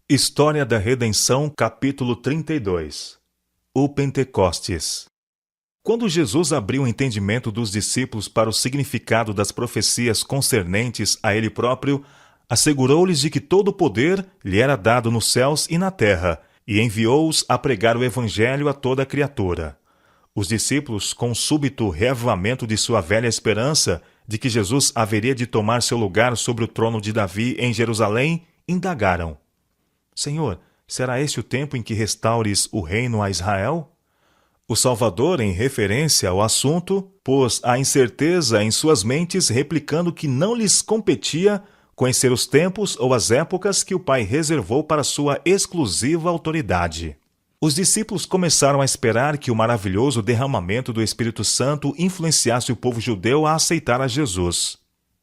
História da Redenção, capítulo 32. O Pentecostes. Quando Jesus abriu o entendimento dos discípulos para o significado das profecias concernentes a ele próprio, assegurou-lhes de que todo o poder lhe era dado nos céus e na terra, e enviou-os a pregar o evangelho a toda a criatura. Os discípulos, com o súbito reavivamento de sua velha esperança de que Jesus haveria de tomar seu lugar sobre o trono de Davi em Jerusalém, indagaram: Senhor, será este o tempo em que restaures o reino a Israel? O Salvador, em referência ao assunto, pôs a incerteza em suas mentes, replicando que não lhes competia conhecer os tempos ou as épocas que o Pai reservou para sua exclusiva autoridade. Os discípulos começaram a esperar que o maravilhoso derramamento do Espírito Santo influenciasse o povo judeu a aceitar a Jesus.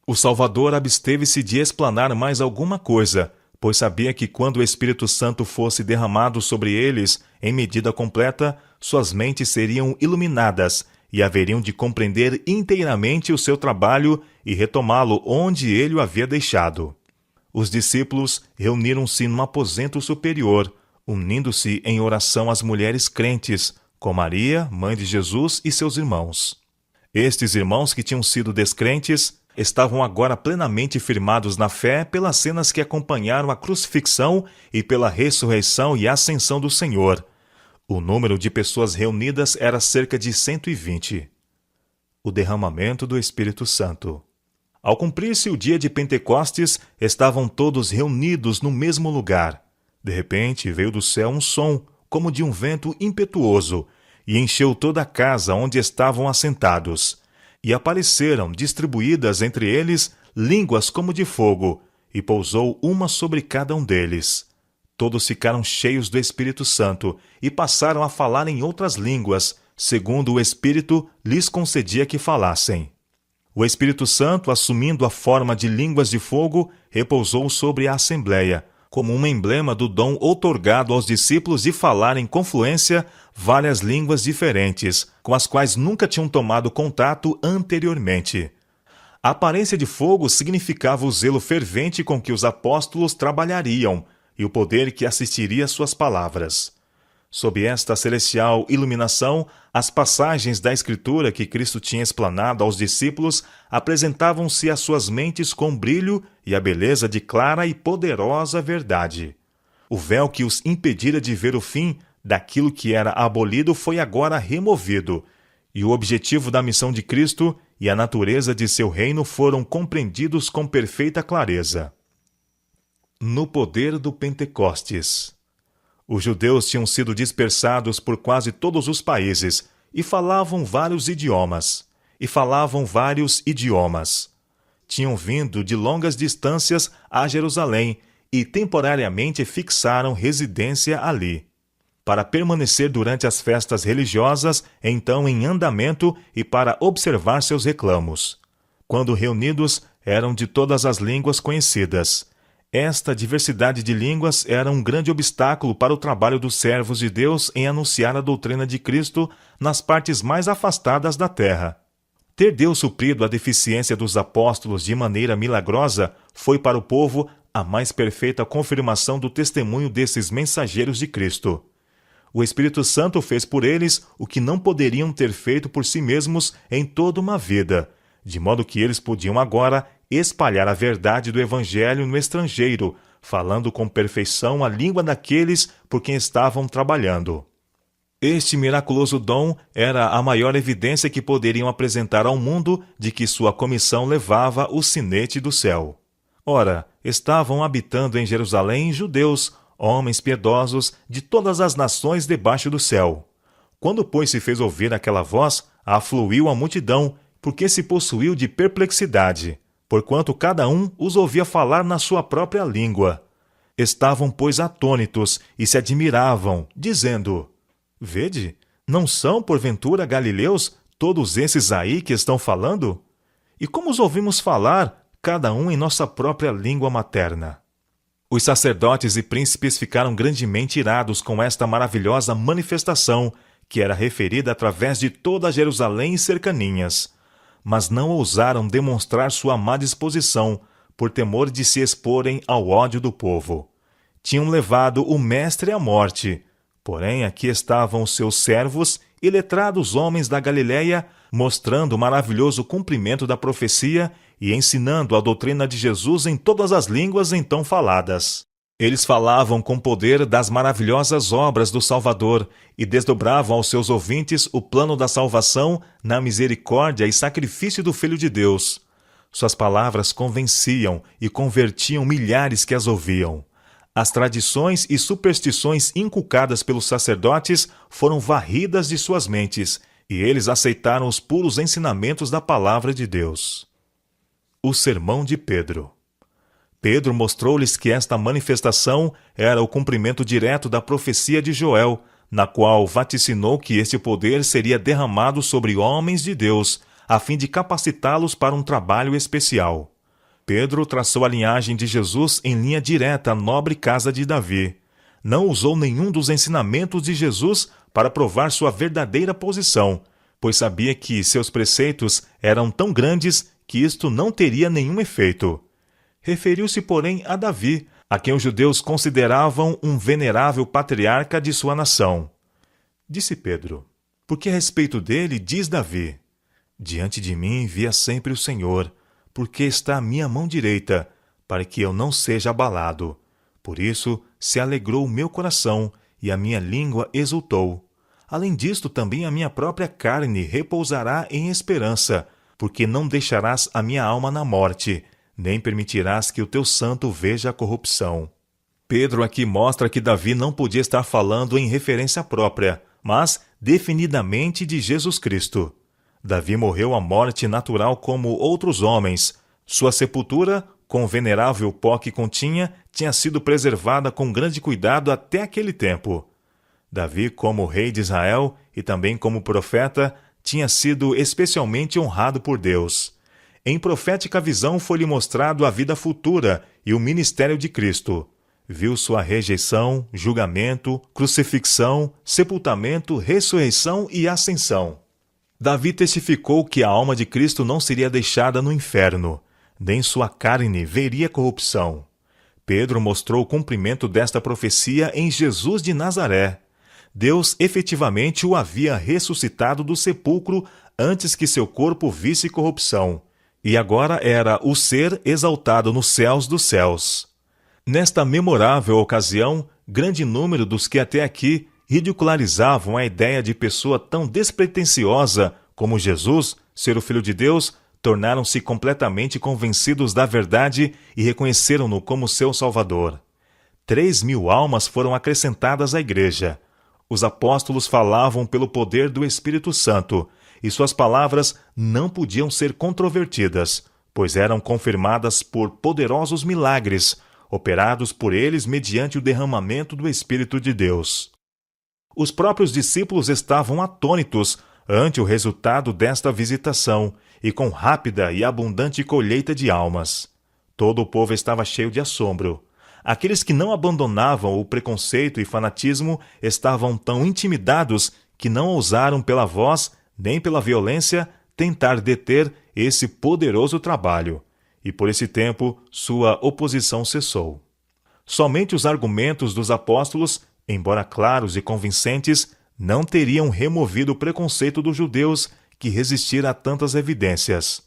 O Salvador absteve-se de explanar mais alguma coisa, pois sabia que quando o Espírito Santo fosse derramado sobre eles, em medida completa, suas mentes seriam iluminadas e haveriam de compreender inteiramente o seu trabalho e retomá-lo onde ele o havia deixado. Os discípulos reuniram-se num aposento superior, unindo-se em oração às mulheres crentes, com Maria, mãe de Jesus, e seus irmãos. Estes irmãos que tinham sido descrentes estavam agora plenamente firmados na fé pelas cenas que acompanharam a crucifixão e pela ressurreição e ascensão do Senhor. O número de pessoas reunidas era cerca de 120. O derramamento do Espírito Santo. Ao cumprir-se o dia de Pentecostes, estavam todos reunidos no mesmo lugar. De repente, veio do céu um som, como de um vento impetuoso, e encheu toda a casa onde estavam assentados. E apareceram, distribuídas entre eles, línguas como de fogo, e pousou uma sobre cada um deles. Todos ficaram cheios do Espírito Santo e passaram a falar em outras línguas, segundo o Espírito lhes concedia que falassem. O Espírito Santo, assumindo a forma de línguas de fogo, repousou sobre a Assembleia, como um emblema do dom outorgado aos discípulos de falar em confluência várias línguas diferentes, com as quais nunca tinham tomado contato anteriormente. A aparência de fogo significava o zelo fervente com que os apóstolos trabalhariam e o poder que assistiria às suas palavras. Sob esta celestial iluminação, as passagens da Escritura que Cristo tinha explanado aos discípulos apresentavam-se às suas mentes com brilho e a beleza de clara e poderosa verdade. O véu que os impedira de ver o fim daquilo que era abolido foi agora removido, e o objetivo da missão de Cristo e a natureza de seu reino foram compreendidos com perfeita clareza. No poder do Pentecostes. Os judeus tinham sido dispersados por quase todos os países e falavam vários idiomas. Tinham vindo de longas distâncias a Jerusalém e temporariamente fixaram residência ali, para permanecer durante as festas religiosas, então em andamento, e para observar seus reclamos. Quando reunidos, eram de todas as línguas conhecidas. Esta diversidade de línguas era um grande obstáculo para o trabalho dos servos de Deus em anunciar a doutrina de Cristo nas partes mais afastadas da terra. Ter Deus suprido a deficiência dos apóstolos de maneira milagrosa foi para o povo a mais perfeita confirmação do testemunho desses mensageiros de Cristo. O Espírito Santo fez por eles o que não poderiam ter feito por si mesmos em toda uma vida, de modo que eles podiam agora espalhar a verdade do Evangelho no estrangeiro, falando com perfeição a língua daqueles por quem estavam trabalhando. Este miraculoso dom era a maior evidência que poderiam apresentar ao mundo de que sua comissão levava o sinete do céu. Ora, estavam habitando em Jerusalém judeus, homens piedosos de todas as nações debaixo do céu. Quando, pois, se fez ouvir aquela voz, afluiu a multidão, porque se possuiu de perplexidade, porquanto cada um os ouvia falar na sua própria língua. Estavam, pois, atônitos e se admiravam, dizendo: Vede, não são, porventura, galileus todos esses aí que estão falando? E como os ouvimos falar, cada um em nossa própria língua materna? Os sacerdotes e príncipes ficaram grandemente irados com esta maravilhosa manifestação, que era referida através de toda Jerusalém e cercaninhas. Mas não ousaram demonstrar sua má disposição, por temor de se exporem ao ódio do povo. tinham levado o Mestre à morte. Porém, aqui estavam os seus servos e letrados homens da Galiléia, mostrando o maravilhoso cumprimento da profecia e ensinando a doutrina de Jesus em todas as línguas então faladas. Eles falavam com poder das maravilhosas obras do Salvador e desdobravam aos seus ouvintes o plano da salvação na misericórdia e sacrifício do Filho de Deus. Suas palavras convenciam e convertiam milhares que as ouviam. As tradições e superstições inculcadas pelos sacerdotes foram varridas de suas mentes, e eles aceitaram os puros ensinamentos da palavra de Deus. O sermão de Pedro. Pedro mostrou-lhes que esta manifestação era o cumprimento direto da profecia de Joel, na qual vaticinou que este poder seria derramado sobre homens de Deus, a fim de capacitá-los para um trabalho especial. Pedro traçou a linhagem de Jesus em linha direta à nobre casa de Davi. Não usou nenhum dos ensinamentos de Jesus para provar sua verdadeira posição, pois sabia que seus preceitos eram tão grandes que isto não teria nenhum efeito. Referiu-se, porém, a Davi, a quem os judeus consideravam um venerável patriarca de sua nação. Disse Pedro: porque a respeito dele diz Davi: diante de mim via sempre o Senhor, porque está à minha mão direita, para que eu não seja abalado. Por isso se alegrou o meu coração, e a minha língua exultou. Além disto, também a minha própria carne repousará em esperança, porque não deixarás a minha alma na morte, nem permitirás que o teu santo veja a corrupção. Pedro aqui mostra que Davi não podia estar falando em referência própria, mas definidamente de Jesus Cristo. Davi morreu a morte natural como outros homens. Sua sepultura, com o venerável pó que continha, tinha sido preservada com grande cuidado até aquele tempo. Davi, como rei de Israel e também como profeta, tinha sido especialmente honrado por Deus. Em profética visão foi-lhe mostrado a vida futura e o ministério de Cristo. Viu sua rejeição, julgamento, crucifixão, sepultamento, ressurreição e ascensão. Davi testificou que a alma de Cristo não seria deixada no inferno, nem sua carne veria corrupção. Pedro mostrou o cumprimento desta profecia em Jesus de Nazaré. Deus efetivamente o havia ressuscitado do sepulcro antes que seu corpo visse corrupção, e agora era o ser exaltado nos céus dos céus. Nesta memorável ocasião, grande número dos que até aqui ridicularizavam a ideia de pessoa tão despretensiosa como Jesus, ser o Filho de Deus, tornaram-se completamente convencidos da verdade e reconheceram-no como seu Salvador. 3.000 almas foram acrescentadas à igreja. Os apóstolos falavam pelo poder do Espírito Santo, e suas palavras não podiam ser controvertidas, pois eram confirmadas por poderosos milagres, operados por eles mediante o derramamento do Espírito de Deus. Os próprios discípulos estavam atônitos ante o resultado desta visitação e com rápida e abundante colheita de almas. Todo o povo estava cheio de assombro. Aqueles que não abandonavam o preconceito e fanatismo estavam tão intimidados que não ousaram pela voz nem pela violência tentar deter esse poderoso trabalho, e por esse tempo sua oposição cessou. Somente os argumentos dos apóstolos, embora claros e convincentes, não teriam removido o preconceito dos judeus que resistira a tantas evidências.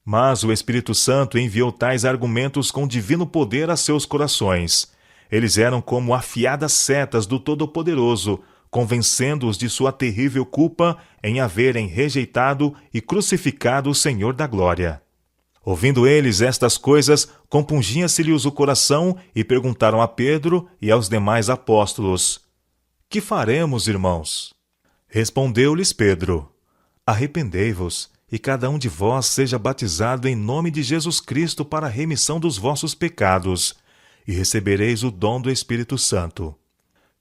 Mas o Espírito Santo enviou tais argumentos com divino poder a seus corações. Eles eram como afiadas setas do Todo-Poderoso, convencendo-os de sua terrível culpa em haverem rejeitado e crucificado o Senhor da Glória. Ouvindo eles estas coisas, compungia-se-lhes o coração e perguntaram a Pedro e aos demais apóstolos: que faremos, irmãos? Respondeu-lhes Pedro: arrependei-vos, e cada um de vós seja batizado em nome de Jesus Cristo para a remissão dos vossos pecados, e recebereis o dom do Espírito Santo.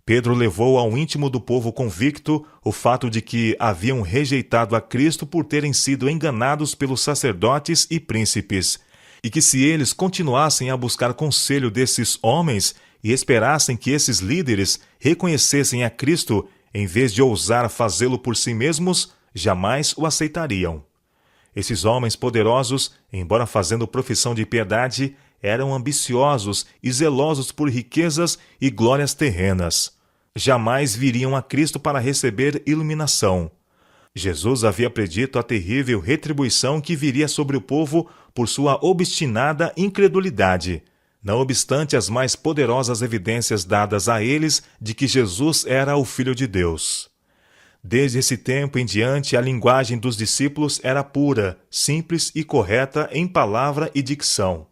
Pedro levou ao íntimo do povo convicto o fato de que haviam rejeitado a Cristo por terem sido enganados pelos sacerdotes e príncipes, e que se eles continuassem a buscar conselho desses homens e esperassem que esses líderes reconhecessem a Cristo, em vez de ousar fazê-lo por si mesmos, jamais o aceitariam. Esses homens poderosos, embora fazendo profissão de piedade, eram ambiciosos e zelosos por riquezas e glórias terrenas. Jamais viriam a Cristo para receber iluminação. Jesus havia predito a terrível retribuição que viria sobre o povo por sua obstinada incredulidade, não obstante as mais poderosas evidências dadas a eles de que Jesus era o Filho de Deus. Desde esse tempo em diante, a linguagem dos discípulos era pura, simples e correta em palavra e dicção,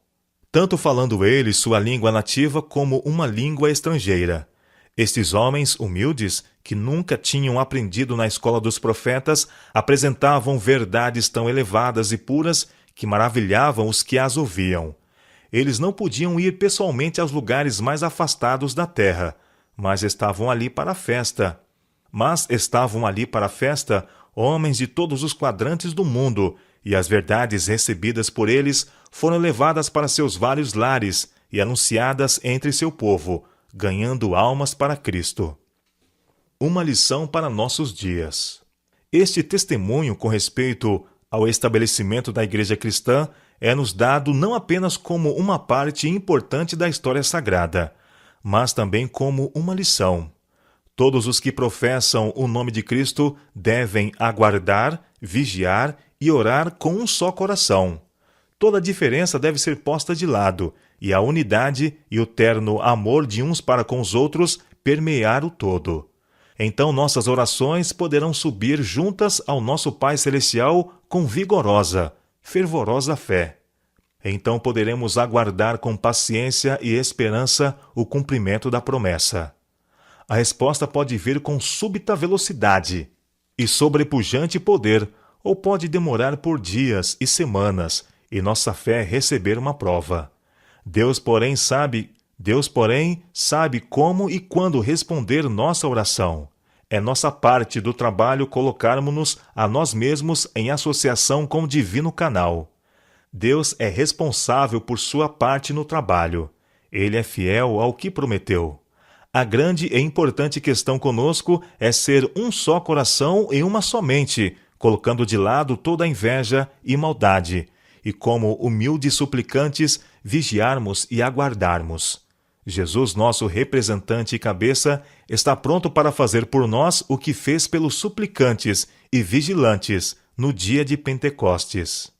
tanto falando eles sua língua nativa como uma língua estrangeira. Estes homens humildes, que nunca tinham aprendido na escola dos profetas, apresentavam verdades tão elevadas e puras que maravilhavam os que as ouviam. Eles não podiam ir pessoalmente aos lugares mais afastados da terra, mas estavam ali para a festa. Homens de todos os quadrantes do mundo, e as verdades recebidas por eles foram levadas para seus vários lares e anunciadas entre seu povo, ganhando almas para Cristo. Uma lição para nossos dias. Este testemunho com respeito ao estabelecimento da Igreja Cristã é-nos dado não apenas como uma parte importante da história sagrada, mas também como uma lição. Todos os que professam o nome de Cristo devem aguardar, vigiar e orar com um só coração. Toda diferença deve ser posta de lado, e a unidade e o terno amor de uns para com os outros permear o todo. Então nossas orações poderão subir juntas ao nosso Pai Celestial com vigorosa, fervorosa fé. Então poderemos aguardar com paciência e esperança o cumprimento da promessa. A resposta pode vir com súbita velocidade e sobrepujante poder, ou pode demorar por dias e semanas, e nossa fé receber uma prova. Deus, porém, sabe como e quando responder nossa oração. É nossa parte do trabalho colocarmos-nos a nós mesmos em associação com o divino canal. Deus é responsável por sua parte no trabalho. Ele é fiel ao que prometeu. A grande e importante questão conosco é ser um só coração e uma só mente, colocando de lado toda a inveja e maldade, e como humildes suplicantes, vigiarmos e aguardarmos. Jesus, nosso representante e cabeça, está pronto para fazer por nós o que fez pelos suplicantes e vigilantes no dia de Pentecostes.